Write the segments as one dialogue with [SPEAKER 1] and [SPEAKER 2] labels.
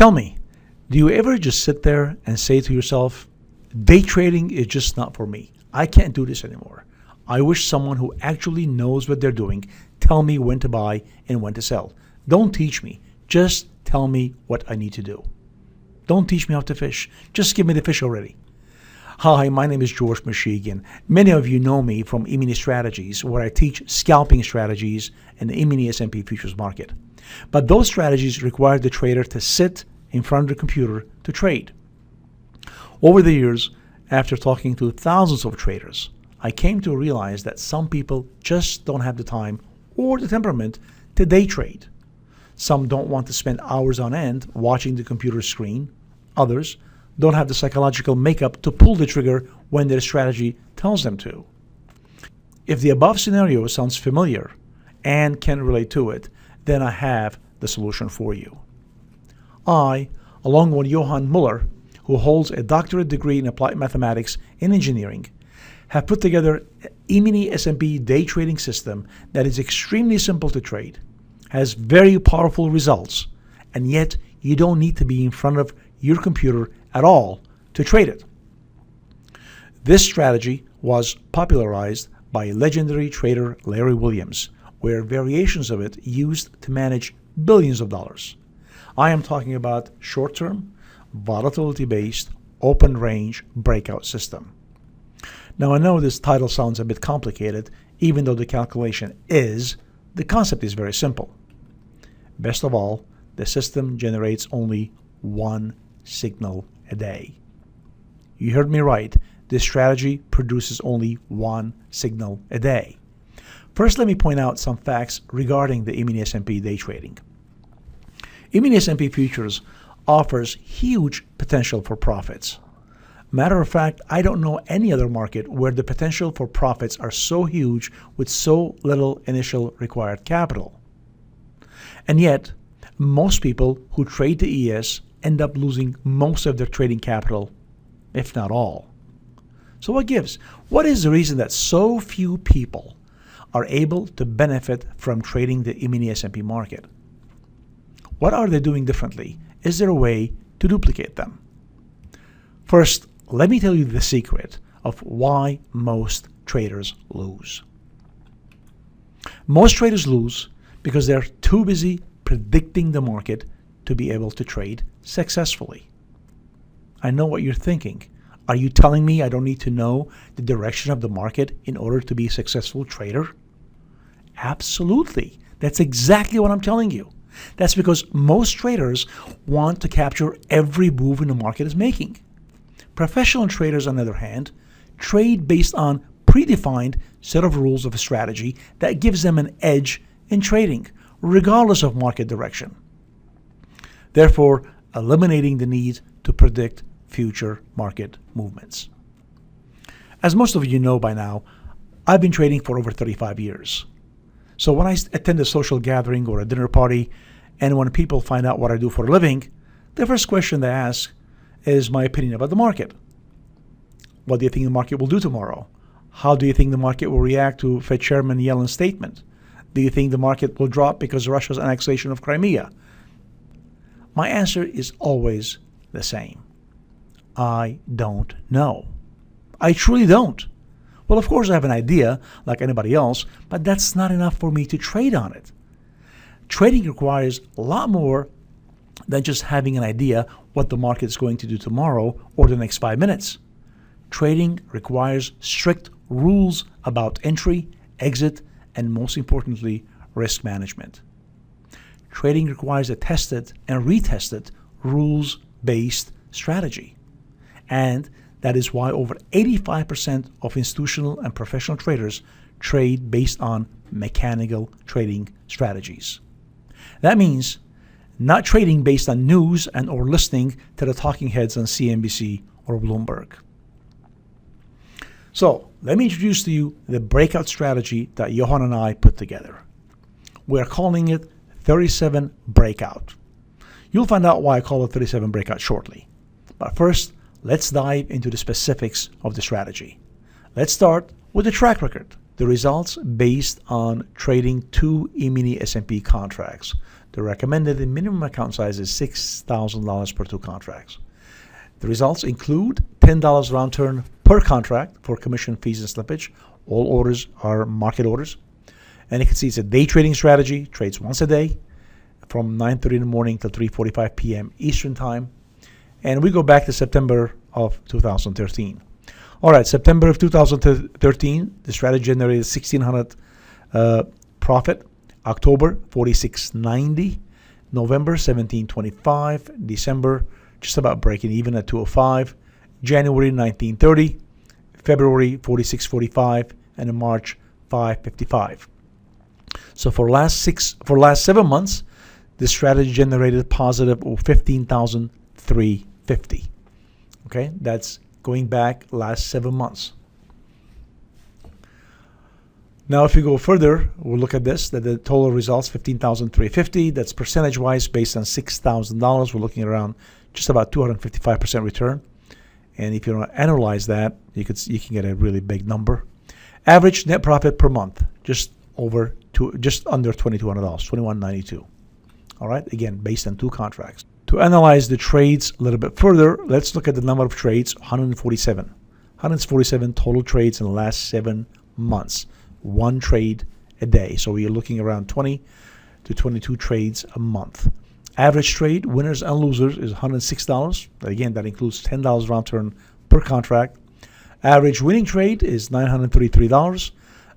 [SPEAKER 1] Tell me, do you ever just sit there and say to yourself, day trading is just not for me. I can't do this anymore. I wish someone who actually knows what they're doing tell me when to buy and when to sell. Don't teach me. Just tell me what I need to do. Don't teach me how to fish. Just give me the fish already. Hi, my name is George Mashigian. Many of you know me from E-mini Strategies, where I teach scalping strategies in the E-mini S&P futures market. But those strategies require the trader to sit in front of the computer to trade. Over the years, after talking to thousands of traders, I came to realize that some people just don't have the time or the temperament to day trade. Some don't want to spend hours on end watching the computer screen. Others don't have the psychological makeup to pull the trigger when their strategy tells them to. If the above scenario sounds familiar and can relate to it, then I have the solution for you. I, along with Johann Muller, who holds a doctorate degree in applied mathematics and engineering, have put together an E-mini S&P day trading system that is extremely simple to trade, has very powerful results, and yet you don't need to be in front of your computer at all to trade it. This strategy was popularized by legendary trader Larry Williams, where variations of it used to manage billions of dollars. I am talking about short-term, volatility-based, open-range breakout system. Now I know this title sounds a bit complicated, even though the calculation is. The concept is very simple. Best of all, the system generates only one signal a day. You heard me right. This strategy produces only one signal a day. First, let me point out some facts regarding the E-mini S&P day trading. E-mini S&P futures offers huge potential for profits. Matter of fact, I don't know any other market where the potential for profits are so huge with so little initial required capital. And yet, most people who trade the ES end up losing most of their trading capital, if not all. So what gives? What is the reason that so few people are able to benefit from trading the E-mini S&P market? What are they doing differently? Is there a way to duplicate them? First, let me tell you the secret of why most traders lose. Most traders lose because they're too busy predicting the market to be able to trade successfully. I know what you're thinking. Are you telling me I don't need to know the direction of the market in order to be a successful trader? Absolutely. That's exactly what I'm telling you. That's because most traders want to capture every move in the market is making. Professional traders, on the other hand, trade based on predefined set of rules of a strategy that gives them an edge in trading, regardless of market direction, therefore eliminating the need to predict future market movements. As most of you know by now, I've been trading for over 35 years. So when I attend a social gathering or a dinner party, and when people find out what I do for a living, the first question they ask is my opinion about the market. What do you think the market will do tomorrow? How do you think the market will react to Fed Chairman Yellen's statement? Do you think the market will drop because of Russia's annexation of Crimea? My answer is always the same. I don't know. I truly don't. Well, of course I have an idea like anybody else, but that's not enough for me to trade on it. Trading requires a lot more than just having an idea what the market is going to do tomorrow or the next 5 minutes. Trading requires strict rules about entry, exit, and most importantly, risk management. Trading requires a tested and retested rules-based strategy. And that is why over 85% of institutional and professional traders trade based on mechanical trading strategies. That means not trading based on news and or listening to the talking heads on CNBC or Bloomberg. So let me introduce to you the breakout strategy that Johan and I put together. We're calling it 37 Breakout. You'll find out why I call it 37 Breakout shortly. But first, let's dive into the specifics of the strategy. Let's start with the track record. The results based on trading 2 E-mini S&P contracts. The recommended minimum account size is $6,000 per 2 contracts. The results include $10 round turn per contract for commission, fees, and slippage. All orders are market orders. And you can see it's a day trading strategy, trades once a day from 9:30 in the morning till 3:45 p.m. Eastern time. And we go back to September of 2013. All right, September of 2013, the strategy generated $1,600 profit. October, $46.90. November, $17.25. December, just about breaking even at $205. January, $19.30. February, $46.45. And in March, $5.55. So for last 7 months, this strategy generated positive $15,350. Okay, that's going back last 7 months. Now, if we go further, we'll look at this, that the total results, $15,350. That's percentage-wise based on $6,000. We're looking around just about 255% return. And if you analyze that, you can get a really big number. Average net profit per month, just under $2,200, $2,192. All right, again, based on 2 contracts. To analyze the trades a little bit further, let's look at the number of trades, 147. 147 total trades in the last 7 months. 1 trade a day. So we're looking around 20 to 22 trades a month. Average trade, winners and losers, is $106. Again, that includes $10 round turn per contract. Average winning trade is $933.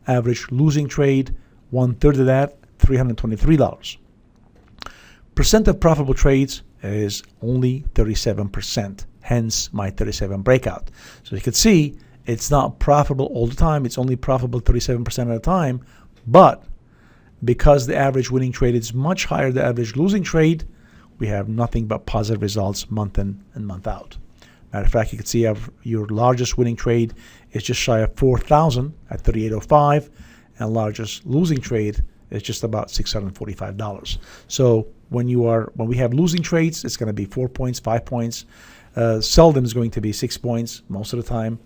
[SPEAKER 1] Average losing trade, 1/3 of that, $323. Percent of profitable trades is only 37%, hence my 37 breakout. So you can see it's not profitable all the time. It's only profitable 37% of the time. But because the average winning trade is much higher than the average losing trade, we have nothing but positive results month in and month out. Matter of fact, you can see your largest winning trade is just shy of $4,000 at $38.05, and largest losing trade is just about $645. So when we have losing trades, it's going to be 4 points, 5 points. Seldom is going to be 6 points. Most of the time,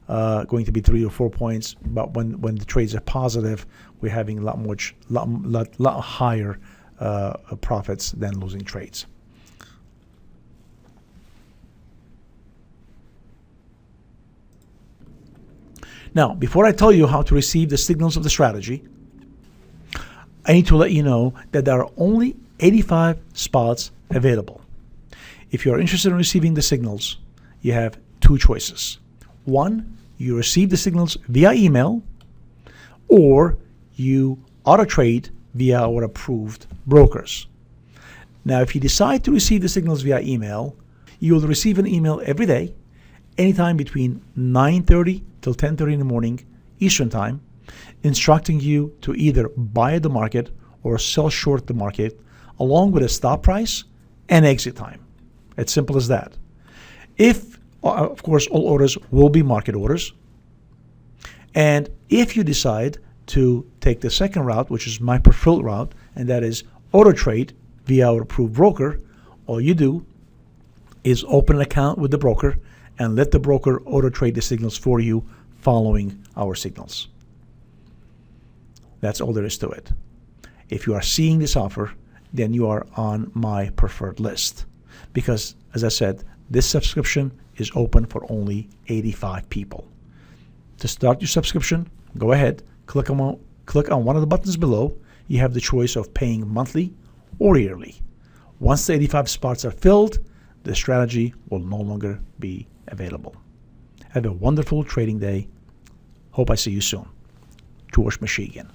[SPEAKER 1] going to be 3 or 4 points. But when the trades are positive, we're having a lot higher profits than losing trades. Now, before I tell you how to receive the signals of the strategy, I need to let you know that there are only 85 spots available. If you're interested in receiving the signals, you have 2 choices. One, you receive the signals via email, or you auto trade via our approved brokers. Now, if you decide to receive the signals via email, you will receive an email every day, anytime between 9:30 till 10:30 in the morning Eastern time, instructing you to either buy at the market or sell short the market, along with a stop price and exit time. It's simple as that. Of course, all orders will be market orders. And if you decide to take the second route, which is my preferred route, and that is auto trade via our approved broker, all you do is open an account with the broker and let the broker auto trade the signals for you following our signals. That's all there is to it. If you are seeing this offer, then you are on my preferred list. Because, as I said, this subscription is open for only 85 people. To start your subscription, go ahead, click on one of the buttons below. You have the choice of paying monthly or yearly. Once the 85 spots are filled, the strategy will no longer be available. Have a wonderful trading day. Hope I see you soon. George Michigan.